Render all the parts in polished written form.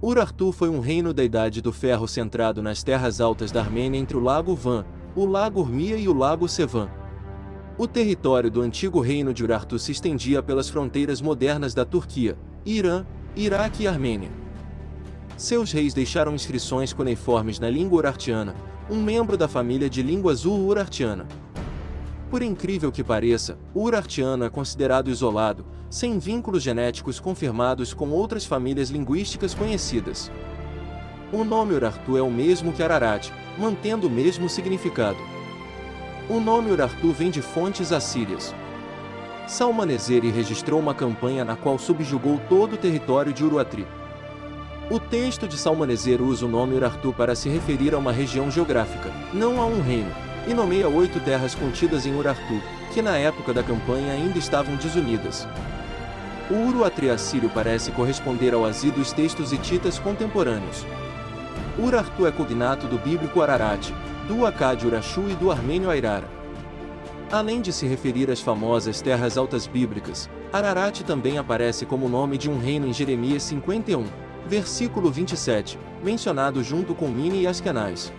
Urartu foi um reino da Idade do Ferro centrado nas terras altas da Armênia entre o Lago Van, o Lago Urmia e o Lago Sevan. O território do antigo reino de Urartu se estendia pelas fronteiras modernas da Turquia, Irã, Iraque e Armênia. Seus reis deixaram inscrições cuneiformes na língua urartiana, um membro da família de língua urartiana. Por incrível que pareça, o urartiano é considerado isolado, sem vínculos genéticos confirmados com outras famílias linguísticas conhecidas. O nome Urartu é o mesmo que Ararat, mantendo o mesmo significado. O nome Urartu vem de fontes assírias. Salmanezeri registrou uma campanha na qual subjugou todo o território de Uruatri. O texto de Salmaneser usa o nome Urartu para se referir a uma região geográfica, não a um reino, e nomeia 8 terras contidas em Urartu, que na época da campanha ainda estavam desunidas. O Uruatri assírio parece corresponder ao Azi dos textos hititas contemporâneos. Urartu é cognato do bíblico Ararat, do acádio Urashu e do armênio Airara. Além de se referir às famosas terras altas bíblicas, Ararat também aparece como nome de um reino em Jeremias 51, versículo 27, mencionado junto com Mini e Askenaz.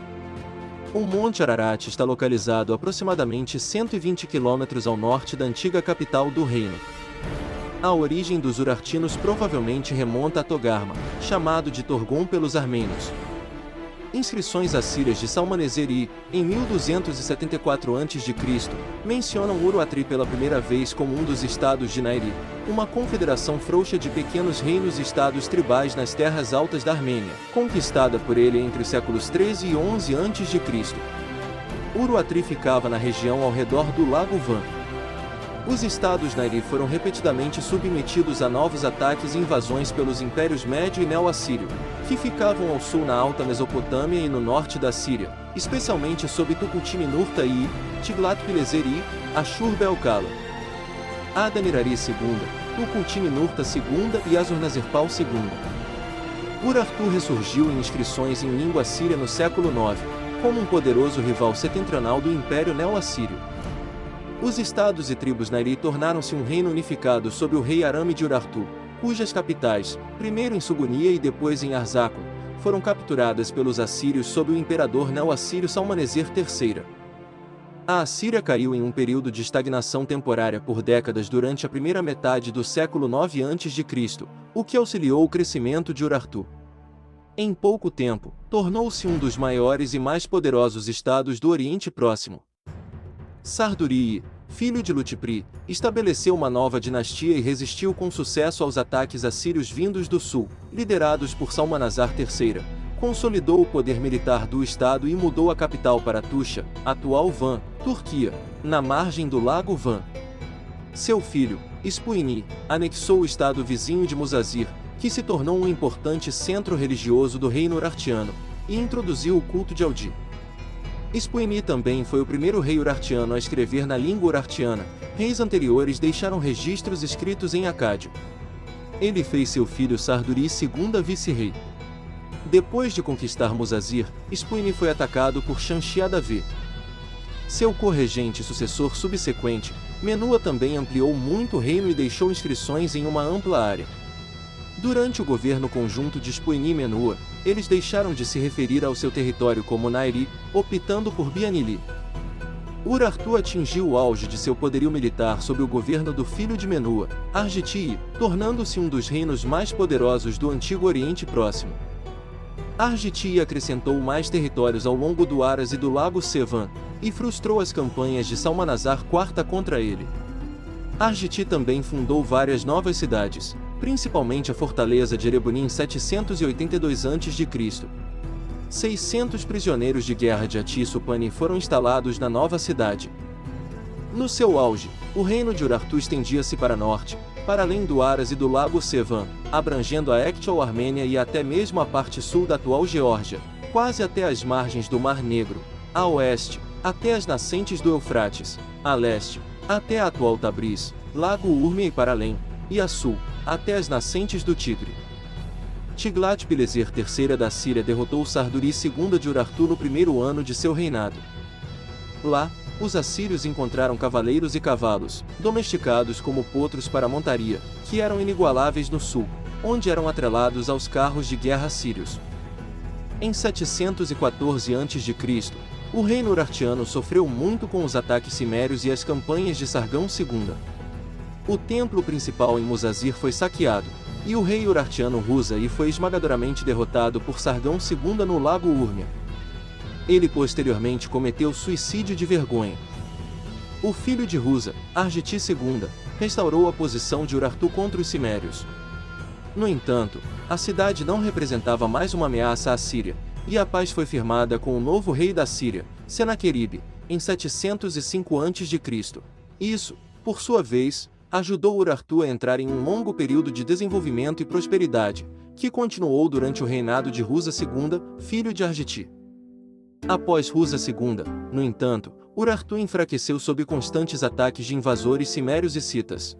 O Monte Ararat está localizado a aproximadamente 120 quilômetros ao norte da antiga capital do reino. A origem dos urartinos provavelmente remonta a Togarma, chamado de Torgon pelos armênios. Inscrições assírias de Salmanezeri, em 1274 a.C., mencionam Uruatri pela primeira vez como um dos estados de Nairi, uma confederação frouxa de pequenos reinos e estados tribais nas terras altas da Armênia, conquistada por ele entre os séculos 13 e 11 a.C. Uruatri ficava na região ao redor do Lago Van. Os estados Nairi foram repetidamente submetidos a novos ataques e invasões pelos impérios Médio e Neo-Assírio, que ficavam ao sul na Alta Mesopotâmia e no norte da Síria, especialmente sob Tukulti-Ninurta I, Tiglat-Pileser I, Ashur-bel-Kala, Adad-nirari II, Tukulti-Ninurta II e Assur-nasirpal II. Urartu ressurgiu em inscrições em língua síria no século IX, como um poderoso rival setentrional do Império Neo-Assírio. Os estados e tribos Nairi tornaram-se um reino unificado sob o rei Arame de Urartu, cujas capitais, primeiro em Sugunia e depois em Arzakon, foram capturadas pelos assírios sob o imperador neo-assírio Salmaneser III. A Assíria caiu em um período de estagnação temporária por décadas durante a primeira metade do século IX a.C., o que auxiliou o crescimento de Urartu. Em pouco tempo, tornou-se um dos maiores e mais poderosos estados do Oriente Próximo. Sarduri, filho de Lutipri, estabeleceu uma nova dinastia e resistiu com sucesso aos ataques assírios vindos do sul, liderados por Salmanasar III, consolidou o poder militar do estado e mudou a capital para Tusha, atual Van, Turquia, na margem do lago Van. Seu filho, Ispuini, anexou o estado vizinho de Muzazir, que se tornou um importante centro religioso do reino urartiano, e introduziu o culto de Aldi. Ispuini também foi o primeiro rei urartiano a escrever na língua urartiana. Reis anteriores deixaram registros escritos em acádio. Ele fez seu filho Sarduri segunda vice-rei. Depois de conquistar Muzazir, Ispuini foi atacado por Shamshi-Adad. Seu corregente e sucessor subsequente, Menua, também ampliou muito o reino e deixou inscrições em uma ampla área. Durante o governo conjunto de Ispuini e Menua, eles deixaram de se referir ao seu território como Nairi, optando por Bianili. Urartu atingiu o auge de seu poderio militar sob o governo do filho de Menua, Argitii, tornando-se um dos reinos mais poderosos do Antigo Oriente Próximo. Argitii acrescentou mais territórios ao longo do Aras e do Lago Sevan, e frustrou as campanhas de Salmanasar IV contra ele. Argitii também fundou várias novas cidades, principalmente a fortaleza de Erebuni em 782 a.C. 600 prisioneiros de guerra de Ati-Supani foram instalados na nova cidade. No seu auge, o reino de Urartu estendia-se para norte, para além do Aras e do Lago Sevan, abrangendo a actual Armênia e até mesmo a parte sul da atual Geórgia, quase até as margens do Mar Negro, a oeste, até as nascentes do Eufrates, a leste, até a atual Tabriz, Lago Urmia e para além, e a sul, até as nascentes do Tigre. Tiglat-Pileser III da Síria derrotou Sarduri II de Urartu no primeiro ano de seu reinado. Lá, os assírios encontraram cavaleiros e cavalos, domesticados como potros para montaria, que eram inigualáveis no sul, onde eram atrelados aos carros de guerra assírios. Em 714 a.C., o reino urartiano sofreu muito com os ataques cimérios e as campanhas de Sargão II. O templo principal em Muzazir foi saqueado, e o rei urartiano Ruza foi esmagadoramente derrotado por Sargão II no lago Urmia. Ele posteriormente cometeu suicídio de vergonha. O filho de Ruza, Argiti II, restaurou a posição de Urartu contra os cimérios. No entanto, a cidade não representava mais uma ameaça à Síria, e a paz foi firmada com o novo rei da Síria, Senaqueribe, em 705 a.C. Isso, por sua vez, ajudou Urartu a entrar em um longo período de desenvolvimento e prosperidade, que continuou durante o reinado de Ruza II, filho de Argiti. Após Ruza II, no entanto, Urartu enfraqueceu sob constantes ataques de invasores cimérios e citas.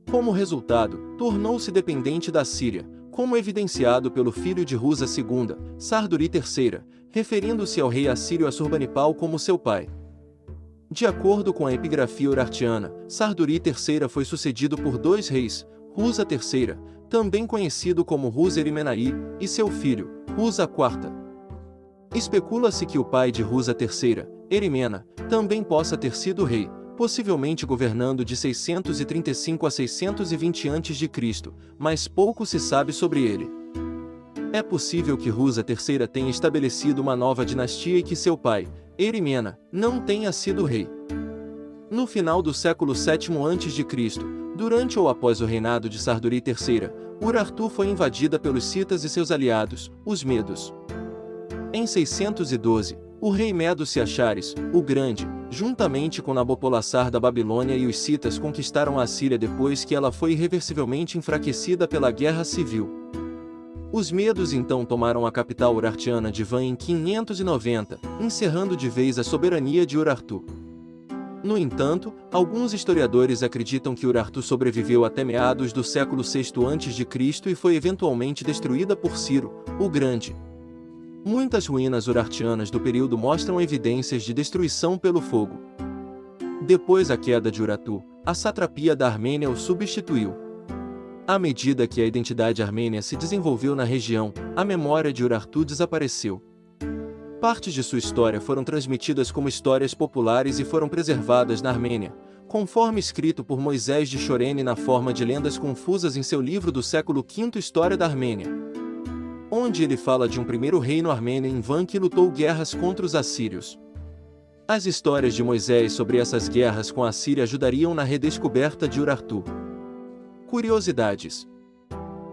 Como resultado, tornou-se dependente da Síria, como evidenciado pelo filho de Ruza II, Sarduri III, referindo-se ao rei assírio Assurbanipal como seu pai. De acordo com a epigrafia urartiana, Sarduri III foi sucedido por dois reis, Ruza III, também conhecido como Ruza Erimenaí, e seu filho, Ruza IV. Especula-se que o pai de Ruza III, Erimena, também possa ter sido rei, possivelmente governando de 635 a 620 a.C., mas pouco se sabe sobre ele. É possível que Ruza III tenha estabelecido uma nova dinastia e que seu pai, Erimena, não tenha sido rei. No final do século VII a.C., durante ou após o reinado de Sarduri III, Urartu foi invadida pelos citas e seus aliados, os medos. Em 612, o rei Medo Siachares, o Grande, juntamente com Nabopolassar da Babilônia e os citas conquistaram a Síria depois que ela foi irreversivelmente enfraquecida pela guerra civil. Os medos então tomaram a capital urartiana de Van em 590, encerrando de vez a soberania de Urartu. No entanto, alguns historiadores acreditam que Urartu sobreviveu até meados do século VI a.C. e foi eventualmente destruída por Ciro, o Grande. Muitas ruínas urartianas do período mostram evidências de destruição pelo fogo. Depois da queda de Urartu, a satrapia da Armênia o substituiu. À medida que a identidade armênia se desenvolveu na região, a memória de Urartu desapareceu. Partes de sua história foram transmitidas como histórias populares e foram preservadas na Armênia, conforme escrito por Moisés de Chorene na forma de lendas confusas em seu livro do século V História da Armênia, onde ele fala de um primeiro reino armênio em Van que lutou guerras contra os assírios. As histórias de Moisés sobre essas guerras com a Síria ajudariam na redescoberta de Urartu. Curiosidades.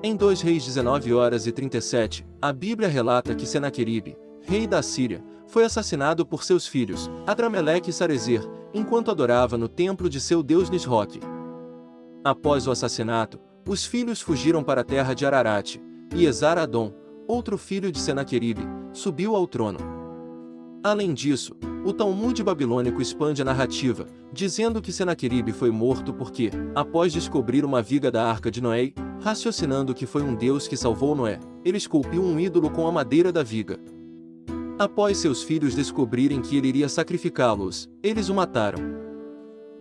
Em 2 Reis 19h37, a Bíblia relata que Senaqueribe, rei da Síria, foi assassinado por seus filhos, Adrameleque e Sarezer, enquanto adorava no templo de seu deus Nisroque. Após o assassinato, os filhos fugiram para a terra de Ararat, e Esar-Adom, outro filho de Senaqueribe, subiu ao trono. Além disso, o Talmud babilônico expande a narrativa, dizendo que Senaqueribe foi morto porque, após descobrir uma viga da arca de Noé, raciocinando que foi um deus que salvou Noé, ele esculpiu um ídolo com a madeira da viga. Após seus filhos descobrirem que ele iria sacrificá-los, eles o mataram.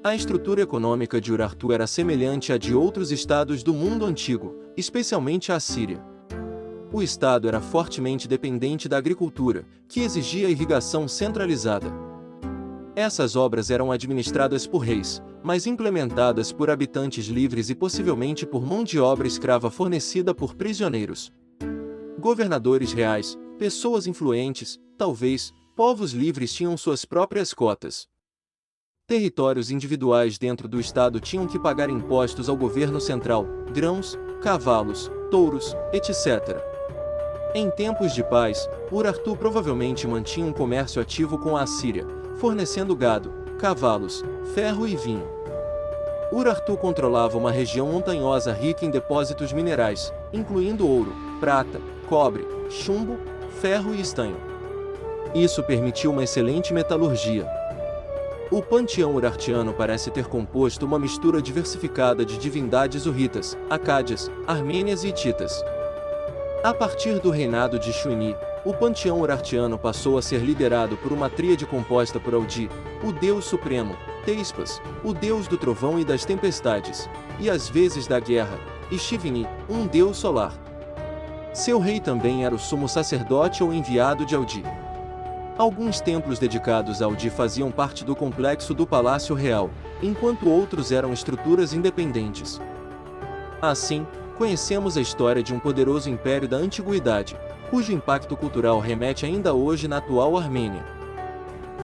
A estrutura econômica de Urartu era semelhante à de outros estados do mundo antigo, especialmente a Síria. O estado era fortemente dependente da agricultura, que exigia irrigação centralizada. Essas obras eram administradas por reis, mas implementadas por habitantes livres e possivelmente por mão de obra escrava fornecida por prisioneiros. Governadores reais, pessoas influentes, talvez, povos livres tinham suas próprias cotas. Territórios individuais dentro do estado tinham que pagar impostos ao governo central, grãos, cavalos, touros, etc. Em tempos de paz, Urartu provavelmente mantinha um comércio ativo com a Assíria, fornecendo gado, cavalos, ferro e vinho. Urartu controlava uma região montanhosa rica em depósitos minerais, incluindo ouro, prata, cobre, chumbo, ferro e estanho. Isso permitiu uma excelente metalurgia. O panteão urartiano parece ter composto uma mistura diversificada de divindades hurritas, acádias, armênias e hititas. A partir do reinado de Shuini, o panteão urartiano passou a ser liderado por uma tríade composta por Aldi, o deus supremo, Teispas, o deus do trovão e das tempestades, e às vezes da guerra, e Shivni, um deus solar. Seu rei também era o sumo sacerdote ou enviado de Aldi. Alguns templos dedicados a Aldi faziam parte do complexo do Palácio Real, enquanto outros eram estruturas independentes. Assim, conhecemos a história de um poderoso império da antiguidade, cujo impacto cultural remete ainda hoje na atual Armênia.